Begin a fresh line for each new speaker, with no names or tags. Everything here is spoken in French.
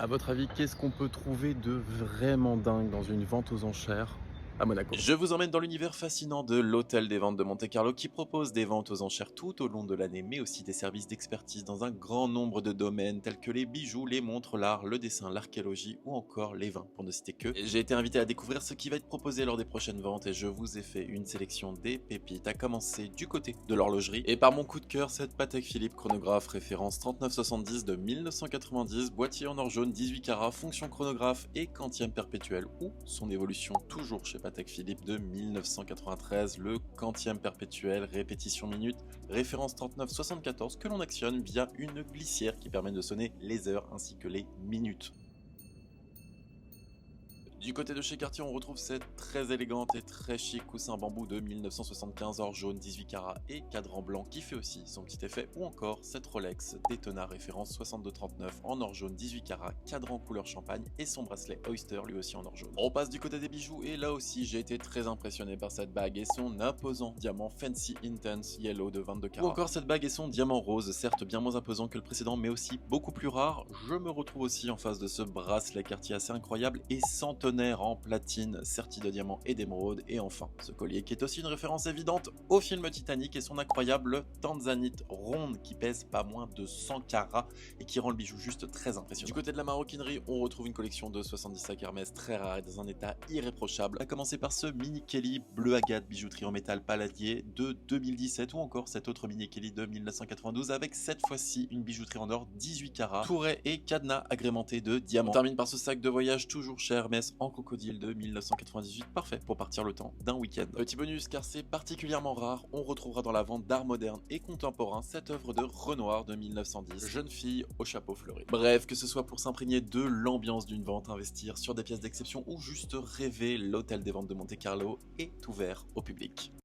À votre avis, qu'est-ce qu'on peut trouver de vraiment dingue dans une vente aux enchères à Monaco?
Je vous emmène dans l'univers fascinant de l'Hôtel des Ventes de Monte-Carlo qui propose des ventes aux enchères tout au long de l'année, mais aussi des services d'expertise dans un grand nombre de domaines tels que les bijoux, les montres, l'art, le dessin, l'archéologie ou encore les vins, pour ne citer que. J'ai été invité à découvrir ce qui va être proposé lors des prochaines ventes et je vous ai fait une sélection des pépites, à commencer du côté de l'horlogerie. Et par mon coup de cœur, cette Patek Philippe chronographe référence 3970 de 1990, boîtier en or jaune 18 carats, fonction chronographe et quantième perpétuel ou son évolution toujours chez Patek Philippe de 1993, le quantième perpétuel répétition minute, référence 3974 que l'on actionne via une glissière qui permet de sonner les heures ainsi que les minutes. Du côté de chez Cartier, on retrouve cette très élégante et très chic coussin bambou de 1975 or jaune 18 carats et cadran blanc qui fait aussi son petit effet, ou encore cette Rolex Daytona référence 6239 en or jaune 18 carats, cadran couleur champagne et son bracelet Oyster lui aussi en or jaune. On passe du côté des bijoux et là aussi j'ai été très impressionné par cette bague et son imposant diamant Fancy Intense Yellow de 22 carats. Ou encore cette bague et son diamant rose, certes bien moins imposant que le précédent mais aussi beaucoup plus rare. Je me retrouve aussi en face de ce bracelet Cartier assez incroyable et centenaire en platine, serti de diamants et d'émeraude, et enfin ce collier qui est aussi une référence évidente au film Titanic et son incroyable tanzanite ronde qui pèse pas moins de 100 carats et qui rend le bijou juste très impressionnant. Du côté de la maroquinerie, on retrouve une collection de 70 sacs Hermès très rares et dans un état irréprochable, à commencer par ce mini Kelly bleu agate bijouterie en métal paladier de 2017 ou encore cet autre mini Kelly de 1992 avec cette fois-ci une bijouterie en or 18 carats, touret et cadenas agrémentés de diamants. On termine par ce sac de voyage toujours chez Hermès en crocodile de 1998, parfait pour partir le temps d'un week-end. Petit bonus car c'est particulièrement rare, on retrouvera dans la vente d'art moderne et contemporain cette œuvre de Renoir de 1910, jeune fille au chapeau fleuri. Bref, que ce soit pour s'imprégner de l'ambiance d'une vente, investir sur des pièces d'exception ou juste rêver, l'hôtel des ventes de Monte-Carlo est ouvert au public.